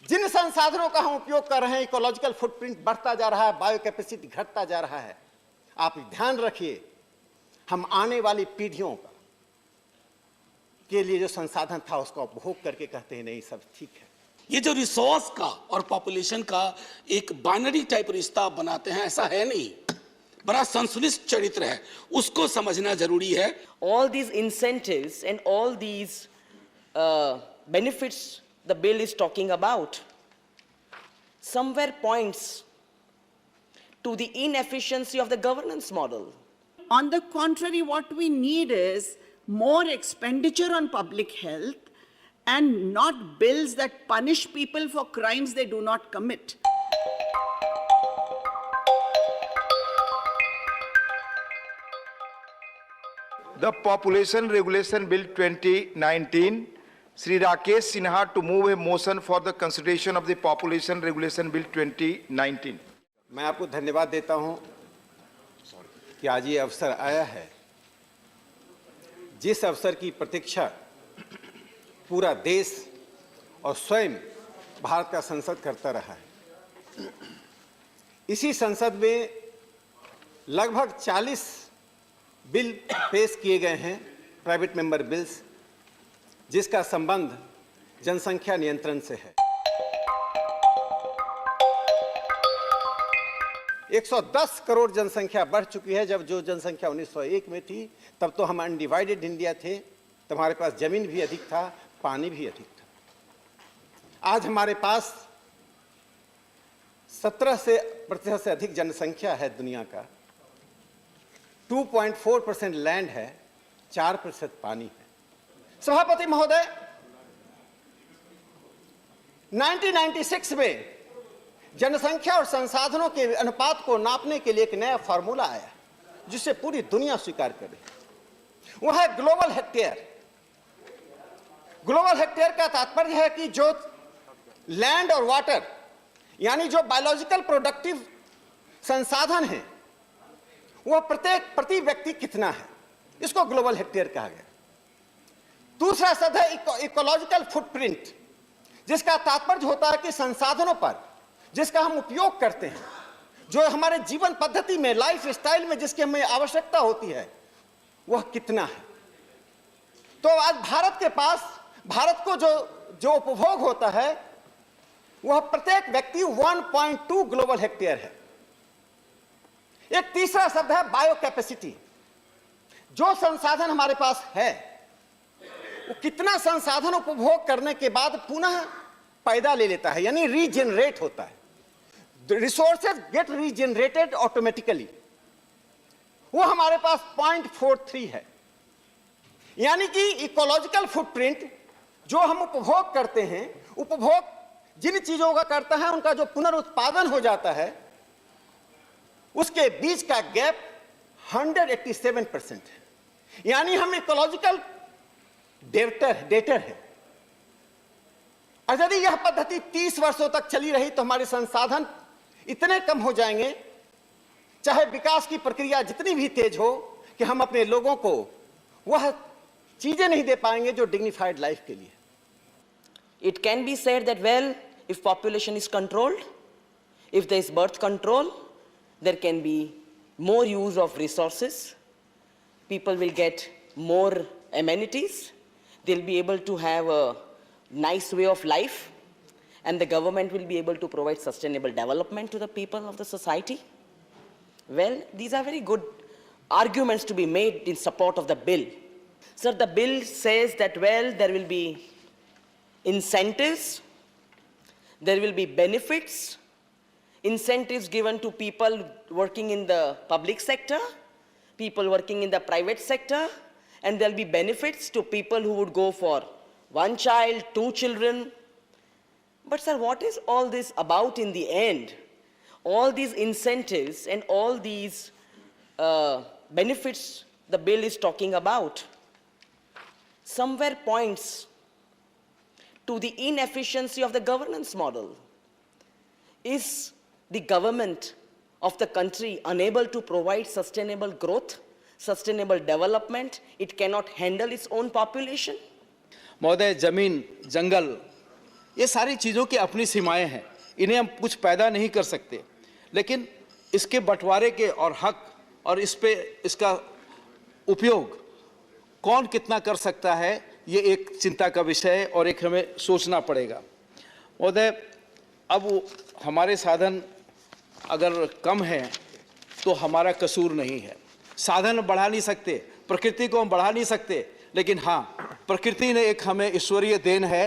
जिन संसाधनों का हम उपयोग कर रहे हैं, इकोलॉजिकल फुटप्रिंट बढ़ता जा रहा है, बायो कैपेसिटी घटता जा रहा है। आप ध्यान रखिए, हम आने वाली पीढ़ियों का के लिए जो संसाधन था उसका उपभोग करके कहते हैं नहीं सब ठीक है। ये जो रिसोर्स का और पॉपुलेशन का एक बाइनरी टाइप रिश्ता बनाते हैं, ऐसा है नहीं, बड़ा संश्लिष्ट चरित्र है, उसको समझना जरूरी है। All these incentives and all these benefits the bill is talking about somewhere points to the inefficiency of the governance model. On the contrary, what we need is more expenditure on public health and not bills that punish people for crimes they do not commit. The Population Regulation Bill 2019, Sri Rakesh Sinha to move a motion for the consideration of the Population Regulation Bill 2019. मैं आपको धन्यवाद देता हूं कि आज ये अवसर आया है, जिस अवसर की प्रतीक्षा पूरा देश और स्वयं भारत का संसद करता रहा है। इसी संसद में लगभग 40 बिल पेश किए गए हैं, प्राइवेट मेंबर बिल्स, जिसका संबंध जनसंख्या नियंत्रण से है। 110 करोड़ जनसंख्या बढ़ चुकी है। जब जो जनसंख्या 1901 में थी तब तो हम अनडिवाइडेड इंडिया थे, तो हमारे पास जमीन भी अधिक था, पानी भी अधिक था। आज हमारे पास 17% से अधिक जनसंख्या है दुनिया का, 2.4% लैंड है, 4% पानी है। सभापति महोदय, 1996 में जनसंख्या और संसाधनों के अनुपात को नापने के लिए एक नया फॉर्मूला आया जिसे पूरी दुनिया स्वीकार करे। वह है ग्लोबल हेक्टेयर। ग्लोबल हेक्टेयर का तात्पर्य है कि जो लैंड और वाटर यानी जो बायोलॉजिकल प्रोडक्टिव संसाधन है वह प्रति व्यक्ति कितना है, इसको ग्लोबल हेक्टेयर कहा गया। दूसरा शब्द है इकोलॉजिकल फुटप्रिंट, जिसका तात्पर्य होता है कि संसाधनों पर जिसका हम उपयोग करते हैं, जो हमारे जीवन पद्धति में, लाइफ स्टाइल में जिसकी हमें आवश्यकता होती है, वह कितना है। तो आज भारत के पास, भारत को जो उपभोग होता है वह प्रत्येक व्यक्ति 1.2 ग्लोबल हेक्टेयर है। एक तीसरा शब्द है बायो कैपेसिटी। जो संसाधन हमारे पास है वो कितना संसाधन उपभोग करने के बाद पुनः पैदा ले लेता है, यानी रीजनरेट होता है। रिसोर्सेज गेट रीजनरेटेड ऑटोमेटिकली, वो हमारे पास 0.43 है। यानी कि इकोलॉजिकल फुटप्रिंट जो हम उपभोग करते हैं, उपभोग जिन चीजों का करता है उनका जो पुनरुत्पादन हो जाता है, उसके बीच का गैप 187% है। यानी हम इकोलॉजिकल डेटर है। और यदि यह पद्धति 30 वर्षों तक चली रही तो हमारे संसाधन इतने कम हो जाएंगे, चाहे विकास की प्रक्रिया जितनी भी तेज हो, कि हम अपने लोगों को वह चीजें नहीं दे पाएंगे जो डिग्निफाइड लाइफ के लिए। It can be said that, well, if population is controlled, if there is birth control, there can be more use of resources, people will get more amenities, they'll be able to have a nice way of life, and the government will be able to provide sustainable development to the people of the society. Well, these are very good arguments to be made in support of the bill. Sir, the bill says that, well, there will be incentives, there will be benefits, incentives given to people working in the public sector, people working in the private sector, and there'll be benefits to people who would go for 1 child, 2 children. But sir, what is all this about in the end? All these incentives and all these benefits the bill is talking about somewhere points to the inefficiency of the governance model. Is the government of the country unable to provide sustainable growth, sustainable development? It cannot handle its own population? महोदय, जमीन, जंगल ये सारी चीज़ों की अपनी सीमाएं हैं, इन्हें हम कुछ पैदा नहीं कर सकते, लेकिन इसके बंटवारे के और हक और इसका उपयोग कौन कितना कर सकता है, ये एक चिंता का विषय है और एक हमें सोचना पड़ेगा। महोदय, अब हमारे साधन अगर कम हैं तो हमारा कसूर नहीं है। साधन बढ़ा नहीं सकते, प्रकृति को हम बढ़ा नहीं सकते, लेकिन हाँ, प्रकृति ने एक हमें ईश्वरीय देन है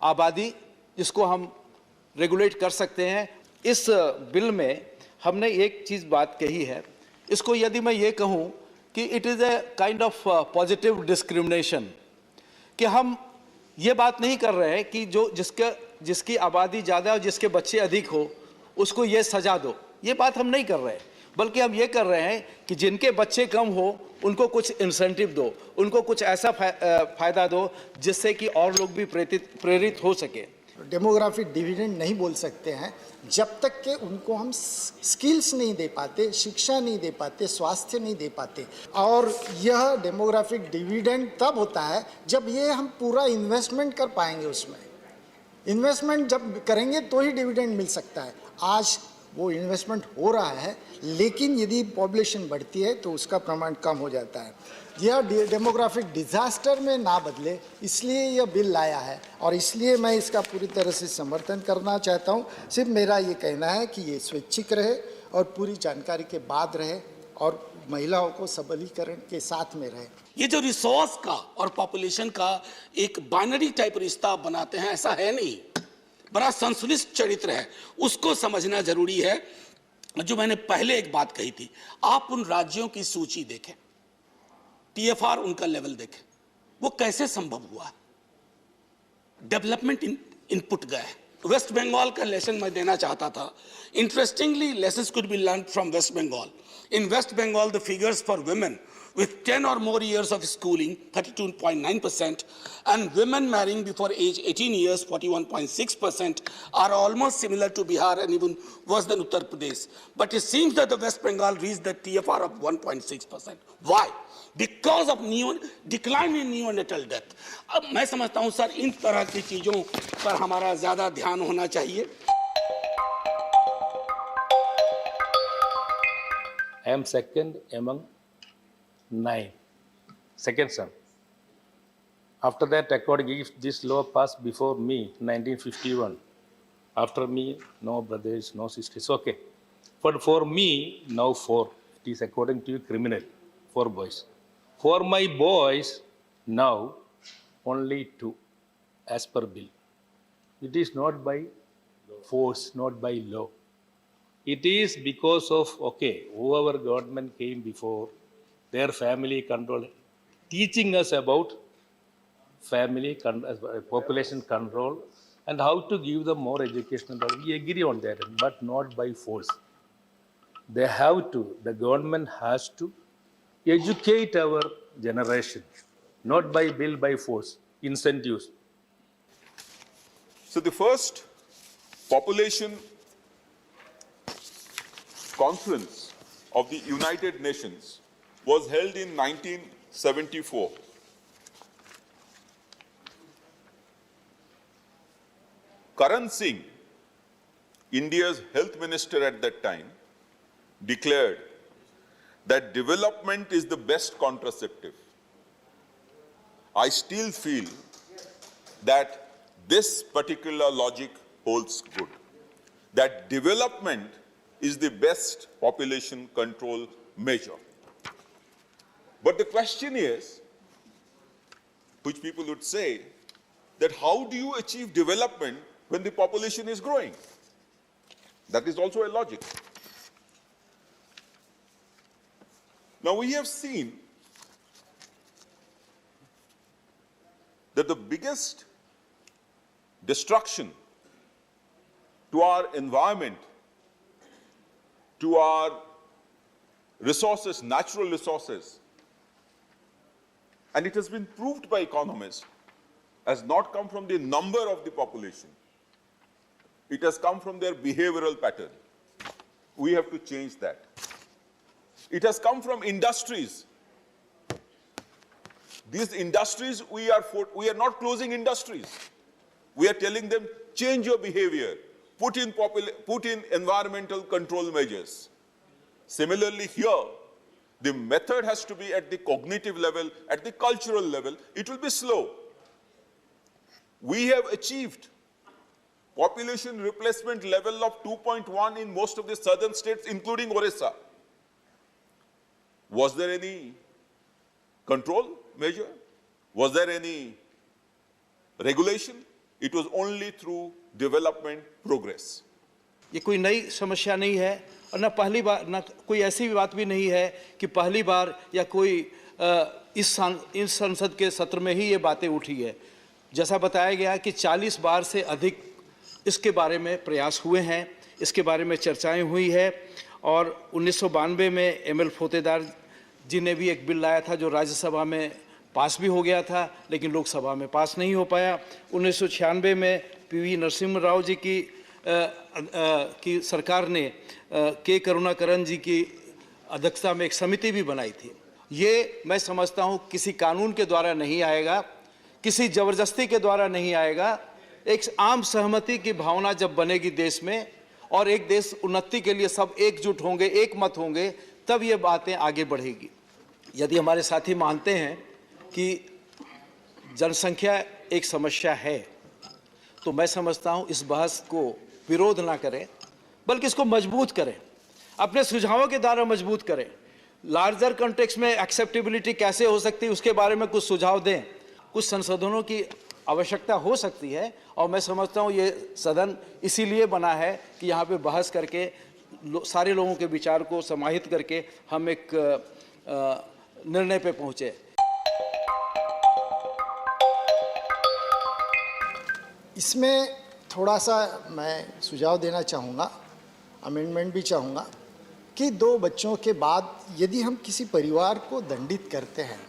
आबादी, जिसको हम रेगुलेट कर सकते हैं। इस बिल में हमने एक चीज़ बात कही है, इसको यदि मैं ये कहूँ कि it is a kind of positive discrimination, कि हम ये बात नहीं कर रहे हैं कि जिसकी आबादी ज़्यादा और जिसके बच्चे अधिक हो उसको ये सजा दो, ये बात हम नहीं कर रहे हैं, बल्कि हम ये कर रहे हैं कि जिनके बच्चे कम हो उनको कुछ इंसेंटिव दो, उनको कुछ ऐसा फायदा दो जिससे कि और लोग भी प्रेरित हो सके। डेमोग्राफिक डिविडेंड नहीं बोल सकते हैं जब तक कि उनको हम स्किल्स नहीं दे पाते, शिक्षा नहीं दे पाते, स्वास्थ्य नहीं दे पाते। और यह डेमोग्राफिक डिविडेंड तब होता है जब ये हम पूरा इन्वेस्टमेंट कर पाएंगे। उसमें इन्वेस्टमेंट जब करेंगे तो ही डिविडेंड मिल सकता है। आज वो इन्वेस्टमेंट हो रहा है, लेकिन यदि पॉपुलेशन बढ़ती है तो उसका प्रमाण कम हो जाता है। यह डेमोग्राफिक डिजास्टर में ना बदले, इसलिए यह बिल लाया है और इसलिए मैं इसका पूरी तरह से समर्थन करना चाहता हूँ। सिर्फ मेरा ये कहना है कि ये स्वैच्छिक रहे और पूरी जानकारी के बाद रहे और महिलाओं को सबलीकरण के साथ में रहे। ये जो रिसोर्स का और पॉपुलेशन का एक बाइनरी टाइप रिश्ता बनाते हैं, ऐसा है नहीं, बड़ा संश्लिष्ट चरित्र है, उसको समझना जरूरी है। जो मैंने पहले एक बात कही थी, आप उन राज्यों की सूची देखें, टीएफआर उनका लेवल देखें, वो कैसे संभव हुआ। डेवलपमेंट इनपुट गए। वेस्ट बंगाल का लेसन मैं देना चाहता था। Interestingly, lessons could be learned from West Bengal. In West Bengal, the figures for women with 10 or more years of schooling, 32.9%, and women marrying before age 18 years, 41.6%, are almost similar to Bihar and even worse than Uttar Pradesh. But it seems that the West Bengal reached the TFR of 1.6%. Why? Because of decline in neonatal death. अब मैं समझता हूँ sir, इन तरह की चीजों पर हमारा ज्यादा ध्यान होना चाहिए। I am second among 9, second son. After that, according if this law passed before me, 1951, after me, no brothers, no sisters, okay. But for me, now 4. It is according to criminal, 4 boys. For my boys, now only 2, as per bill. It is not by force, not by law. It is because of, okay, whoever government came before, their family control, teaching us about family, population control, and how to give them more education. We agree on that, but not by force. They have to, the government has to educate our generation, not by bill, by force, incentives. So the first population conference of the United Nations was held in 1974. Karan Singh, India's health minister at that time, declared that development is the best contraceptive. I still feel that this particular logic holds good, that development is the best population control measure. But the question is, which people would say, that how do you achieve development when the population is growing? That is also a logic. Now we have seen that the biggest destruction to our environment, to our resources, natural resources, and it has been proved by economists, has not come from the number of the population. It has come from their behavioral pattern. We have to change that. It has come from industries. These industries, we are not closing industries. We are telling them change your behavior, put in environmental control measures. Similarly here, the method has to be at the cognitive level, at the cultural level. It will be slow. We have achieved population replacement level of 2.1 in most of the southern states, including Orissa. Was there any control measure? Was there any regulation? It was only through development progress. ये कोई नई समस्या नहीं है और न पहली बार, न कोई ऐसी भी बात भी नहीं है कि पहली बार या कोई इस संसद के सत्र में ही ये बातें उठी है। जैसा बताया गया कि 40 बार से अधिक इसके बारे में प्रयास हुए हैं, इसके बारे में चर्चाएं हुई है और 1992 में एमएल फोतेदार जी ने भी एक बिल लाया था जो राज्यसभा में पास भी हो गया था, लेकिन लोकसभा में पास नहीं हो पाया। 1996 में पीवी नरसिम्हा राव जी की सरकार ने के करुणाकरन जी की अध्यक्षता में एक समिति भी बनाई थी। ये मैं समझता हूँ किसी कानून के द्वारा नहीं आएगा, किसी जबरदस्ती के द्वारा नहीं आएगा। एक आम सहमति की भावना जब बनेगी देश में और एक देश उन्नति के लिए सब एकजुट होंगे, एक मत होंगे, तब ये बातें आगे बढ़ेगी। यदि हमारे साथी मानते हैं कि जनसंख्या एक समस्या है, तो मैं समझता हूँ इस बहस को विरोध ना करें, बल्कि इसको मजबूत करें, अपने सुझावों के द्वारा मजबूत करें। लार्जर कॉन्टेक्स्ट में एक्सेप्टेबिलिटी कैसे हो सकती है उसके बारे में कुछ सुझाव दें। कुछ संशोधनों की आवश्यकता हो सकती है और मैं समझता हूँ ये सदन इसीलिए बना है कि यहाँ पे बहस करके सारे लोगों के विचार को समाहित करके हम एक निर्णय पे पहुँचे। इसमें थोड़ा सा मैं सुझाव देना चाहूँगा, अमेंडमेंट भी चाहूँगा कि 2 बच्चों के बाद यदि हम किसी परिवार को दंडित करते हैं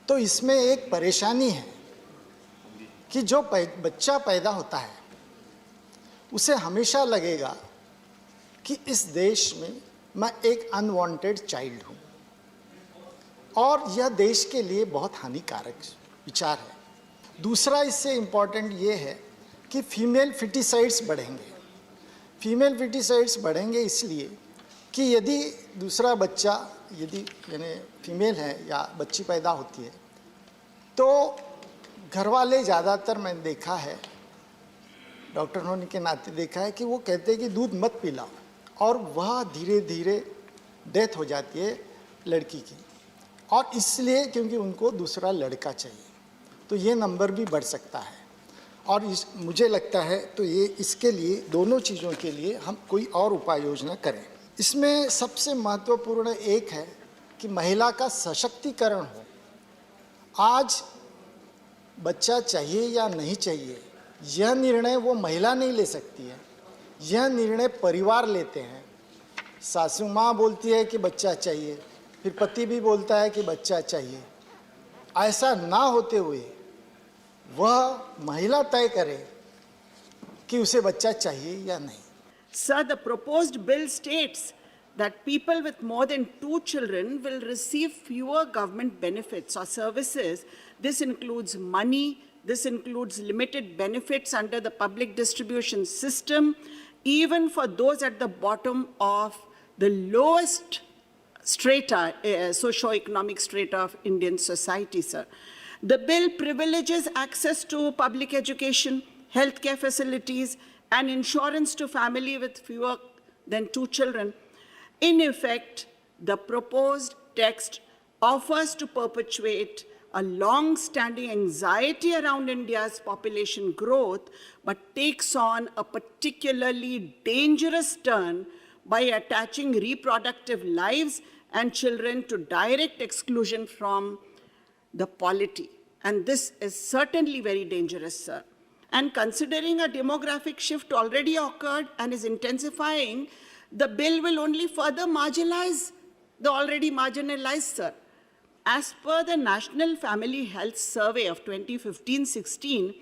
तो इसमें एक परेशानी है कि जो बच्चा पैदा होता है उसे हमेशा लगेगा कि इस देश में मैं एक अनवांटेड चाइल्ड हूँ और यह देश के लिए बहुत हानिकारक विचार है। दूसरा इससे इम्पॉर्टेंट ये है कि फीमेल फिटिसाइड्स बढ़ेंगे। फीमेल फिटिसाइड्स बढ़ेंगे इसलिए कि यदि दूसरा बच्चा यदि यानी फीमेल है या बच्ची पैदा होती है तो घर वाले ज़्यादातर मैंने देखा है, डॉक्टर होने के नाते देखा है कि वो कहते हैं कि दूध मत पिलाओ और वह धीरे धीरे डेथ हो जाती है लड़की की, और इसलिए क्योंकि उनको दूसरा लड़का चाहिए, तो ये नंबर भी बढ़ सकता है। और मुझे लगता है तो ये इसके लिए दोनों चीज़ों के लिए हम कोई और उपाय योजना करें। इसमें सबसे महत्वपूर्ण एक है कि महिला का सशक्तिकरण हो। आज बच्चा चाहिए या नहीं चाहिए यह निर्णय वो महिला नहीं ले सकती है, यह निर्णय परिवार लेते हैं। सासू माँ बोलती है कि बच्चा चाहिए, फिर पति भी बोलता है कि बच्चा चाहिए। ऐसा ना होते हुए वह महिला तय करे कि उसे बच्चा चाहिए या नहीं। Sir, the proposed bill states that people with more than 2 children will receive fewer government benefits or services. This includes money, this includes limited benefits under the public distribution system, even for those at the bottom of the lowest strata, socio-economic strata of Indian society, sir. The bill privileges access to public education, healthcare facilities, and insurance to family with fewer than 2 children. In effect, the proposed text offers to perpetuate a long-standing anxiety around India's population growth, but takes on a particularly dangerous turn by attaching reproductive lives and children to direct exclusion from the polity. And this is certainly very dangerous, sir. And considering a demographic shift already occurred and is intensifying, the bill will only further marginalize the already marginalized, sir. As per the National Family Health Survey of 2015-16,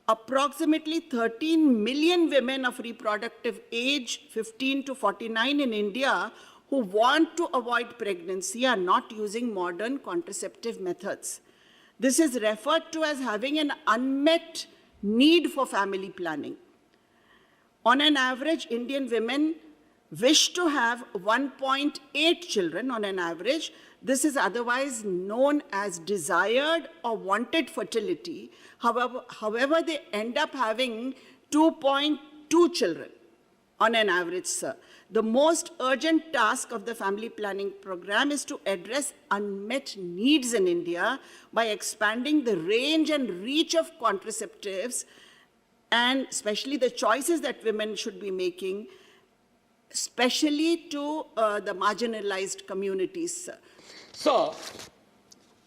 approximately 13 million women of reproductive age 15 to 49 in India who want to avoid pregnancy are not using modern contraceptive methods. This is referred to as having an unmet need for family planning. On an average, Indian women wish to have 1.8 children on an average. This is otherwise known as desired or wanted fertility. However, they end up having 2.2 children on an average, sir. The most urgent task of the family planning program is to address unmet needs in India by expanding the range and reach of contraceptives, and especially the choices that women should be making, especially to the marginalized communities, sir. So,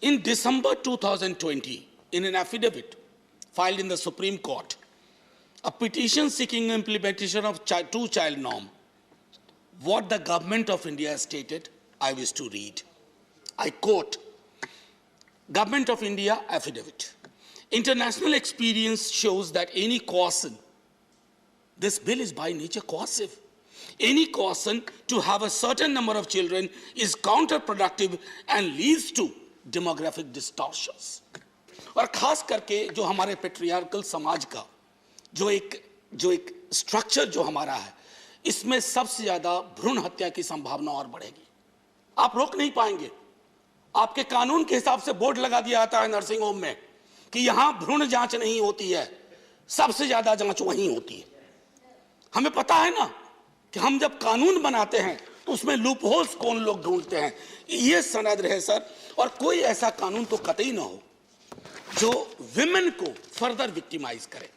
in December 2020, in an affidavit filed in the Supreme Court, a petition seeking implementation of two-child norm, what the government of India has stated, I wish to read. I quote, Government of India affidavit. International experience shows that any coercion, this bill is by nature coercive, any coercion to have a certain number of children is counterproductive and leads to demographic distortions. और खास करके जो हमारे patriarchal समाज का जो एक structure जो हमारा है, इसमें सबसे ज्यादा भ्रूण हत्या की संभावना और बढ़ेगी. आप रोक नहीं पाएंगे. आपके कानून के हिसाब से बोर्ड लगा दिया जाता है नर्सिंग होम में कि यहां भ्रूण जांच नहीं होती है, सबसे ज्यादा जांच वहीं होती है. हमें पता है ना कि हम जब कानून बनाते हैं तो उसमें लूप होल्स कौन लोग ढूंढते हैं. ये सनद रहे सर, और कोई ऐसा कानून तो कतई ना हो जो विमेन को फर्दर विक्टिमाइज करे.